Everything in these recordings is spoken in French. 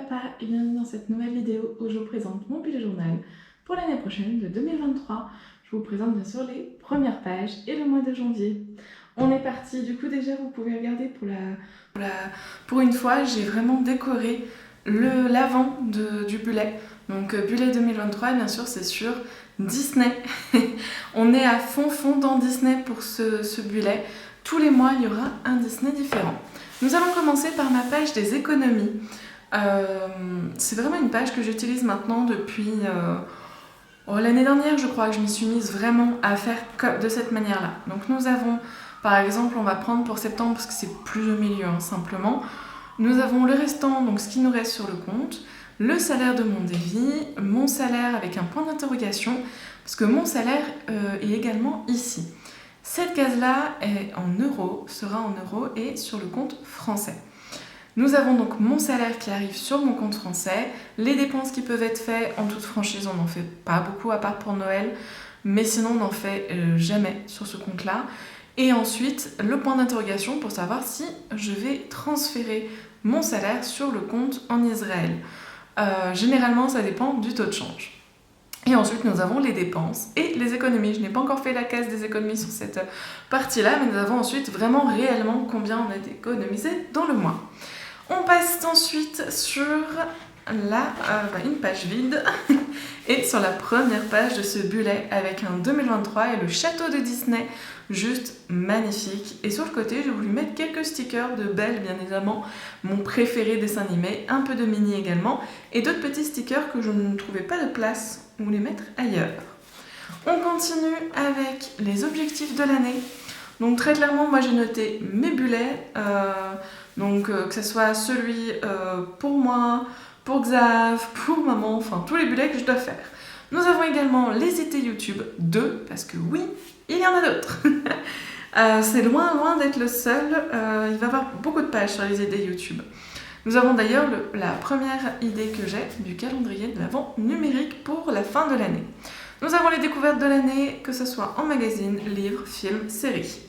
papa et bienvenue dans cette nouvelle vidéo où je vous présente mon bullet journal pour l'année prochaine de 2023. Je vous présente bien sûr les premières pages et le mois de janvier. On est parti, du coup déjà vous pouvez regarder pour une fois j'ai vraiment décoré l'avant du bullet. Donc bullet 2023 et bien sûr c'est sur Disney. On est à fond dans Disney pour ce bullet. Tous les mois il y aura un Disney différent. Nous allons commencer par ma page des économies. C'est vraiment une page que j'utilise maintenant depuis l'année dernière, je crois que je m'y suis mise vraiment à faire de cette manière-là. Donc nous avons, par exemple, on va prendre pour septembre parce que c'est plus au milieu simplement. Nous avons le restant, donc ce qui nous reste sur le compte, le salaire de mon devis, mon salaire avec un point d'interrogation, parce que mon salaire est également ici. Cette case-là sera en euros et sur le compte français. Nous avons donc mon salaire qui arrive sur mon compte français, les dépenses qui peuvent être faites, en toute franchise on n'en fait pas beaucoup à part pour Noël, mais sinon on n'en fait jamais sur ce compte-là. Et ensuite le point d'interrogation pour savoir si je vais transférer mon salaire sur le compte en Israël. Généralement ça dépend du taux de change. Et ensuite, nous avons les dépenses et les économies. Je n'ai pas encore fait la case des économies sur cette partie-là, mais nous avons ensuite vraiment réellement combien on a économisé dans le mois. On passe ensuite sur une page vide et sur la première page de ce bullet avec un 2023 et le château de Disney, juste magnifique. Et sur le côté, j'ai voulu mettre quelques stickers de Belle, bien évidemment, mon préféré dessin animé, un peu de Minnie également, et d'autres petits stickers que je ne trouvais pas de place où les mettre ailleurs. On continue avec les objectifs de l'année. Donc très clairement, moi j'ai noté mes bullets, que ce soit celui pour moi, pour Xav, pour maman, enfin tous les bullets que je dois faire. Nous avons également les idées YouTube 2, parce que oui, il y en a d'autres. C'est loin d'être le seul, il va y avoir beaucoup de pages sur les idées YouTube. Nous avons d'ailleurs la première idée que j'ai du calendrier de l'Avent numérique pour la fin de l'année. Nous avons les découvertes de l'année, que ce soit en magazine, livres, films, séries.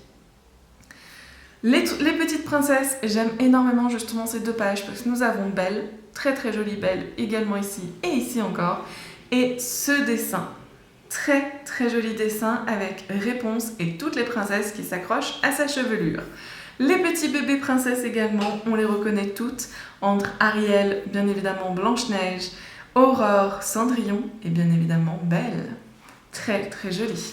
Les petites princesses, j'aime énormément justement ces deux pages parce que nous avons Belle, très jolie Belle, également ici et ici encore. Et ce dessin, très joli dessin avec réponse et toutes les princesses qui s'accrochent à sa chevelure. Les petits bébés princesses également, on les reconnaît toutes, entre Ariel, bien évidemment Blanche-Neige, Aurore, Cendrillon et bien évidemment Belle. Très jolie.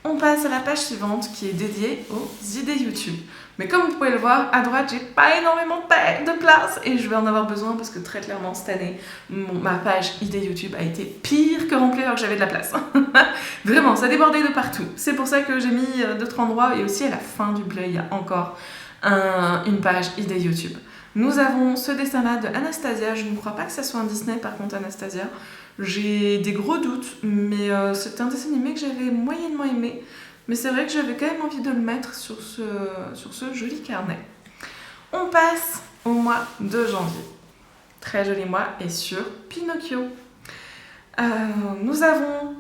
On passe à la page suivante qui est dédiée aux idées YouTube. Mais comme vous pouvez le voir, à droite, j'ai pas énormément de place et je vais en avoir besoin parce que très clairement cette année, ma page idées YouTube a été pire que remplie alors que j'avais de la place. Vraiment, ça débordait de partout. C'est pour ça que j'ai mis d'autres endroits et aussi à la fin du bleu, il y a encore une page idées YouTube. Nous avons ce dessin-là de Anastasia. Je ne crois pas que ça soit un Disney par contre, Anastasia. J'ai des gros doutes, mais c'est un dessin animé que j'avais moyennement aimé. Mais c'est vrai que j'avais quand même envie de le mettre sur ce joli carnet. On passe au mois de janvier. Très joli mois et sur Pinocchio. Nous avons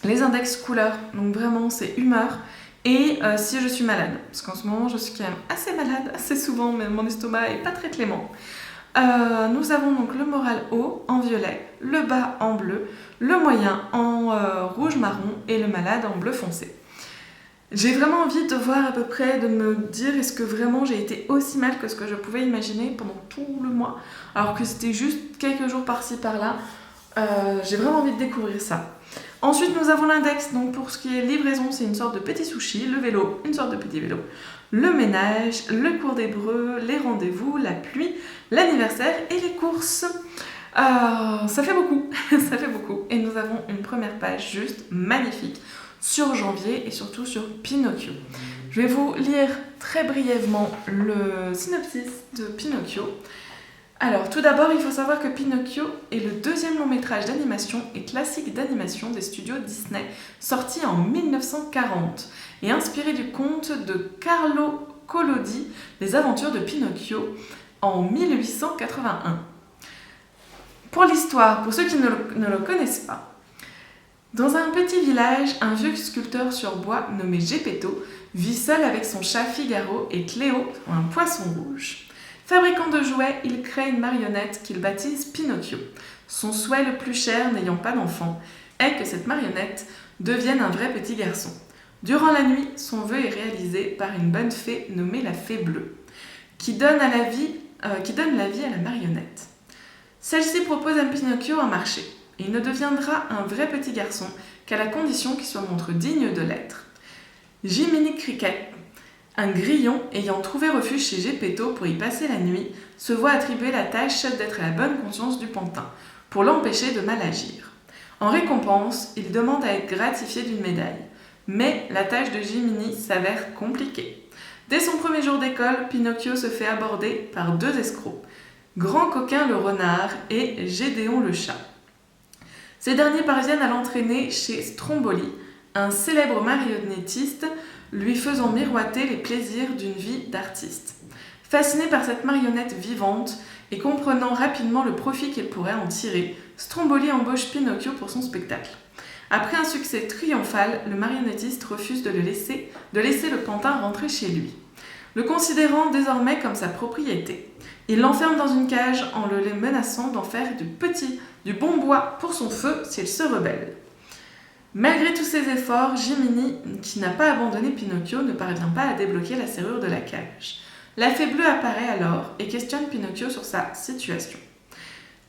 les index couleurs, donc vraiment c'est humeur. Et si je suis malade, parce qu'en ce moment je suis quand même assez malade, assez souvent, mais mon estomac est pas très clément. Nous avons donc le moral haut en violet, le bas en bleu, le moyen en rouge marron et le malade en bleu foncé. J'ai vraiment envie de voir à peu près, de me dire est-ce que vraiment j'ai été aussi mal que ce que je pouvais imaginer pendant tout le mois, alors que c'était juste quelques jours par-ci par-là. J'ai vraiment envie de découvrir ça. Ensuite nous avons l'index, donc pour ce qui est livraison c'est une sorte de petit sushi, le vélo, une sorte de petit vélo, le ménage, le cours d'hébreu, les rendez-vous, la pluie, l'anniversaire et les courses. Ça fait beaucoup, ça fait beaucoup. Et nous avons une première page juste magnifique sur janvier et surtout sur Pinocchio. Je vais vous lire très brièvement le synopsis de Pinocchio. Alors, tout d'abord, il faut savoir que Pinocchio est le deuxième long métrage d'animation et classique d'animation des studios Disney, sorti en 1940 et inspiré du conte de Carlo Collodi, Les aventures de Pinocchio, en 1881. Pour l'histoire, pour ceux qui ne le connaissent pas, dans un petit village, un vieux sculpteur sur bois nommé Geppetto vit seul avec son chat Figaro et Cléo, un poisson rouge. Fabricant de jouets, il crée une marionnette qu'il baptise Pinocchio. Son souhait le plus cher, n'ayant pas d'enfant, est que cette marionnette devienne un vrai petit garçon. Durant la nuit, son vœu est réalisé par une bonne fée nommée la Fée Bleue, qui donne la vie à la marionnette. Celle-ci propose à Pinocchio un marché. Il ne deviendra un vrai petit garçon qu'à la condition qu'il soit montré digne de l'être. Jiminy Cricket, un grillon ayant trouvé refuge chez Geppetto pour y passer la nuit, se voit attribuer la tâche d'être à la bonne conscience du pantin, pour l'empêcher de mal agir. En récompense, il demande à être gratifié d'une médaille. Mais la tâche de Jiminy s'avère compliquée. Dès son premier jour d'école, Pinocchio se fait aborder par 2 escrocs, Grand Coquin le renard et Gédéon le chat. Ces derniers parviennent à l'entraîner chez Stromboli, un célèbre marionnettiste lui faisant miroiter les plaisirs d'une vie d'artiste. Fasciné par cette marionnette vivante et comprenant rapidement le profit qu'il pourrait en tirer, Stromboli embauche Pinocchio pour son spectacle. Après un succès triomphal, le marionnettiste refuse de laisser le pantin rentrer chez lui, le considérant désormais comme sa propriété. Il l'enferme dans une cage en le menaçant d'en faire du bon bois pour son feu s'il se rebelle. Malgré tous ses efforts, Jiminy, qui n'a pas abandonné Pinocchio, ne parvient pas à débloquer la serrure de la cage. La Fée Bleue apparaît alors et questionne Pinocchio sur sa situation.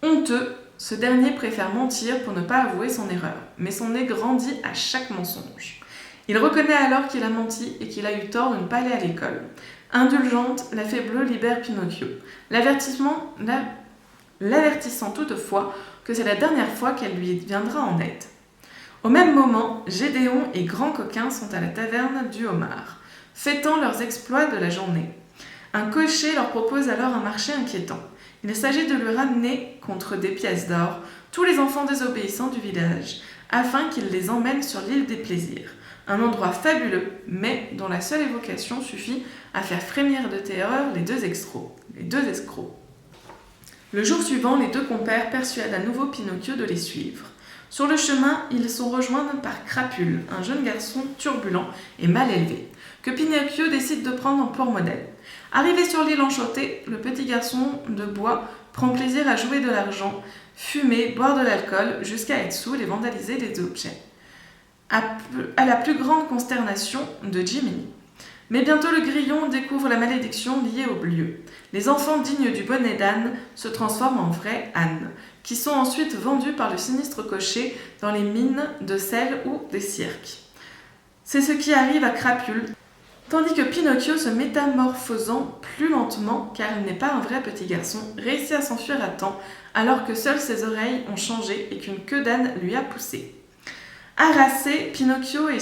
Honteux, ce dernier préfère mentir pour ne pas avouer son erreur, mais son nez grandit à chaque mensonge. Il reconnaît alors qu'il a menti et qu'il a eu tort de ne pas aller à l'école. Indulgente, la Fée Bleue libère Pinocchio, l'avertissant toutefois que c'est la dernière fois qu'elle lui viendra en aide. Au même moment, Gédéon et Grand Coquin sont à la taverne du Homard, fêtant leurs exploits de la journée. Un cocher leur propose alors un marché inquiétant. Il s'agit de lui ramener, contre des pièces d'or, tous les enfants désobéissants du village, afin qu'ils les emmènent sur l'île des Plaisirs, un endroit fabuleux, mais dont la seule évocation suffit à faire frémir de terreur les deux escrocs. Le jour suivant, les 2 compères persuadent à nouveau Pinocchio de les suivre. Sur le chemin, ils sont rejoints par Crapule, un jeune garçon turbulent et mal élevé, que Pinocchio décide de prendre pour modèle. Arrivé sur l'île enchantée, le petit garçon de bois prend plaisir à jouer de l'argent, fumer, boire de l'alcool, jusqu'à être saoul et vandaliser des objets, à la plus grande consternation de Jiminy. Mais bientôt le grillon découvre la malédiction liée au lieu. Les enfants dignes du bonnet d'âne se transforment en vrais ânes, qui sont ensuite vendus par le sinistre cocher dans les mines de sel ou des cirques. C'est ce qui arrive à Crapule, tandis que Pinocchio, se métamorphosant plus lentement, car il n'est pas un vrai petit garçon, réussit à s'enfuir à temps, alors que seules ses oreilles ont changé et qu'une queue d'âne lui a poussé. Harassés, Pinocchio et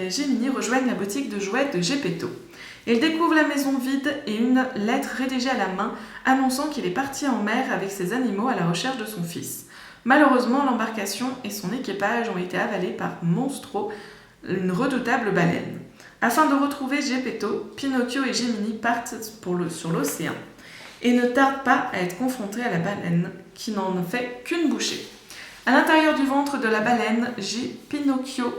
Jiminy rejoignent la boutique de jouets de Geppetto. Ils découvrent la maison vide et une lettre rédigée à la main annonçant qu'il est parti en mer avec ses animaux à la recherche de son fils. Malheureusement, l'embarcation et son équipage ont été avalés par Monstro, une redoutable baleine. Afin de retrouver Geppetto, Pinocchio et Jiminy partent sur l'océan et ne tardent pas à être confrontés à la baleine qui n'en fait qu'une bouchée. À l'intérieur du ventre de la baleine, Pinocchio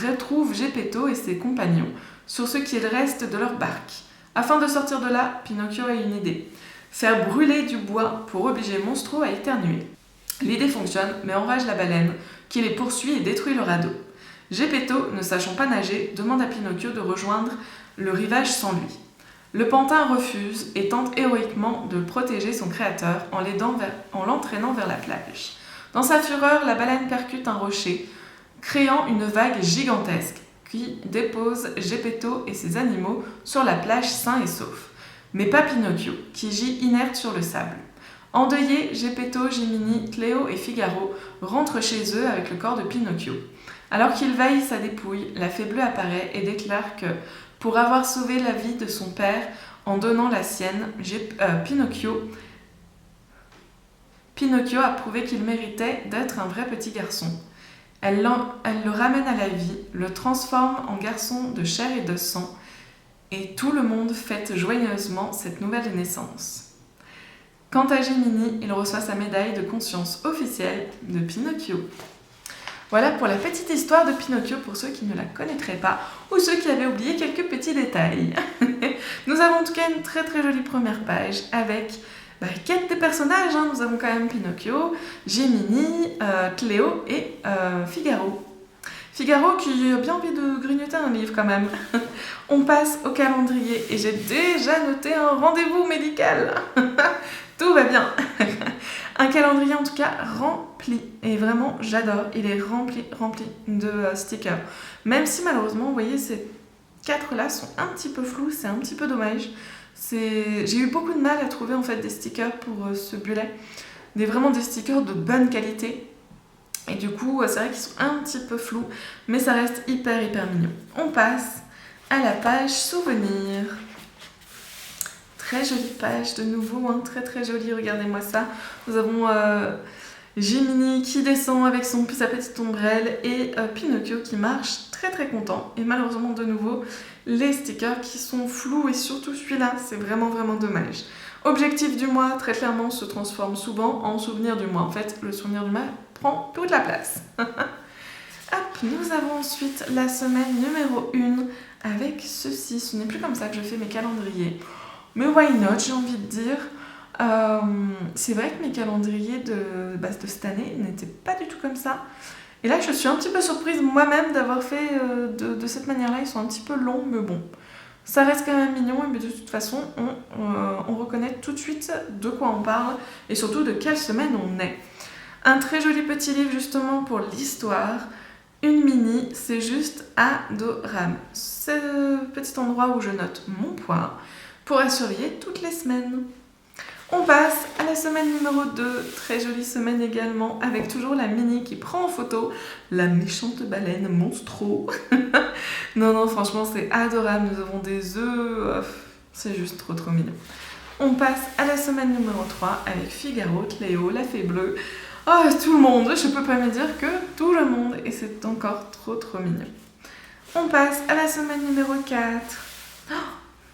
retrouve Geppetto et ses compagnons sur ce qu'il reste de leur barque. Afin de sortir de là, Pinocchio a une idée. Faire brûler du bois pour obliger Monstro à éternuer. L'idée fonctionne, mais enrage la baleine, qui les poursuit et détruit le radeau. Geppetto, ne sachant pas nager, demande à Pinocchio de rejoindre le rivage sans lui. Le pantin refuse et tente héroïquement de protéger son créateur en l'entraînant vers la plage. Dans sa fureur, la baleine percute un rocher, créant une vague gigantesque qui dépose Geppetto et ses animaux sur la plage sains et saufs. Mais pas Pinocchio, qui gît inerte sur le sable. Endeuillés, Geppetto, Jiminy, Cléo et Figaro rentrent chez eux avec le corps de Pinocchio. Alors qu'ils vaillent sa dépouille, la Fée Bleue apparaît et déclare que, pour avoir sauvé la vie de son père en donnant la sienne, Pinocchio a prouvé qu'il méritait d'être un vrai petit garçon. Elle le ramène à la vie, le transforme en garçon de chair et de sang, et tout le monde fête joyeusement cette nouvelle naissance. Quant à Jiminy, il reçoit sa médaille de conscience officielle de Pinocchio. Voilà pour la petite histoire de Pinocchio pour ceux qui ne la connaîtraient pas ou ceux qui avaient oublié quelques petits détails. Nous avons en tout cas une très très jolie première page avec quête des personnages. Hein. Nous avons quand même Pinocchio, Gemini, Cléo et Figaro. Figaro qui a bien envie de grignoter un livre quand même. On passe au calendrier et j'ai déjà noté un rendez-vous médical. Tout va bien. Un calendrier en tout cas rempli. Et vraiment, j'adore. Il est rempli de stickers. Même si malheureusement, vous voyez, ces 4 là sont un petit peu flous. C'est un petit peu dommage. J'ai eu beaucoup de mal à trouver en fait des stickers pour ce bullet. Vraiment des stickers de bonne qualité. Et du coup, c'est vrai qu'ils sont un petit peu flous. Mais ça reste hyper mignon. On passe à la page souvenir. Très jolie page de nouveau, hein, très très jolie, regardez-moi ça. Nous avons Gemini qui descend avec sa petite ombrelle et Pinocchio qui marche très très content. Et malheureusement de nouveau, les stickers qui sont flous et surtout celui-là, c'est vraiment dommage. Objectif du mois, très clairement, se transforme souvent en souvenir du mois. En fait, le souvenir du mois prend toute la place. Hop, nous avons ensuite la semaine numéro 1 avec ceci. Ce n'est plus comme ça que je fais mes calendriers. Mais why not, j'ai envie de dire. C'est vrai que mes calendriers de cette année n'étaient pas du tout comme ça. Et là, je suis un petit peu surprise moi-même d'avoir fait de cette manière-là. Ils sont un petit peu longs, mais bon. Ça reste quand même mignon, mais de toute façon, on reconnaît tout de suite de quoi on parle et surtout de quelle semaine on est. Un très joli petit livre justement pour l'histoire. Une mini, c'est juste adorable. C'est le petit endroit où je note mon poids pour la surveiller toutes les semaines. On passe à la semaine numéro 2, très jolie semaine également, avec toujours la mini qui prend en photo la méchante baleine monstro. Non, franchement, c'est adorable, nous avons des œufs, c'est juste trop mignon. On passe à la semaine numéro 3 avec Figaro, Cléo, la fée bleue. Oh, tout le monde, je peux pas me dire que tout le monde, et c'est encore trop mignon. On passe à la semaine numéro 4.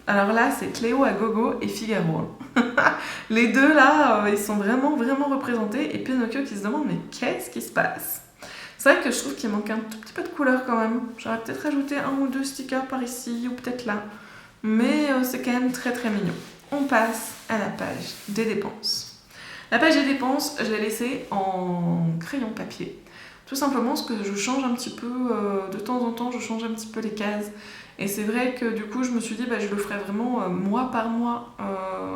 Alors là, c'est Cléo à gogo et Figaro. Les deux là, ils sont vraiment représentés. Et Pinocchio qui se demande mais qu'est-ce qui se passe? C'est vrai que je trouve qu'il manque un tout petit peu de couleur quand même. J'aurais peut-être rajouté 1 ou 2 stickers par ici ou peut-être là. Mais c'est quand même très mignon. On passe à la page des dépenses. La page des dépenses, je l'ai laissée en crayon papier. Tout simplement parce que je change un petit peu, de temps en temps, je change un petit peu les cases. Et c'est vrai que du coup, je me suis dit, je le ferai vraiment mois par mois,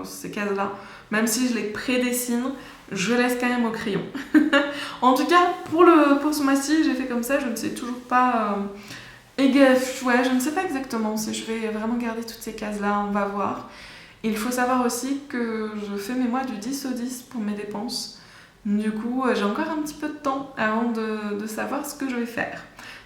ces cases-là. Même si je les prédessine, je laisse quand même au crayon. En tout cas, pour ce mois-ci, j'ai fait comme ça, je ne sais toujours pas... je ne sais pas exactement si je vais vraiment garder toutes ces cases-là, on va voir. Il faut savoir aussi que je fais mes mois du 10 au 10 pour mes dépenses. Du coup, j'ai encore un petit peu de temps avant de savoir ce que je vais faire.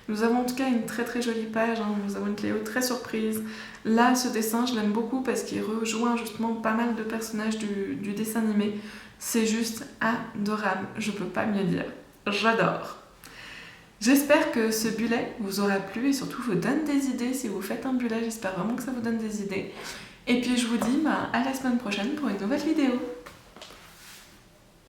Nous avons en tout cas une très jolie page, hein. Nous avons une Cléo très surprise. Là, ce dessin, je l'aime beaucoup parce qu'il rejoint justement pas mal de personnages du dessin animé. C'est juste adorable, je peux pas mieux dire. J'adore. J'espère que ce bullet vous aura plu et surtout vous donne des idées. Si vous faites un bullet, j'espère vraiment que ça vous donne des idées. Et puis je vous dis à la semaine prochaine pour une nouvelle vidéo.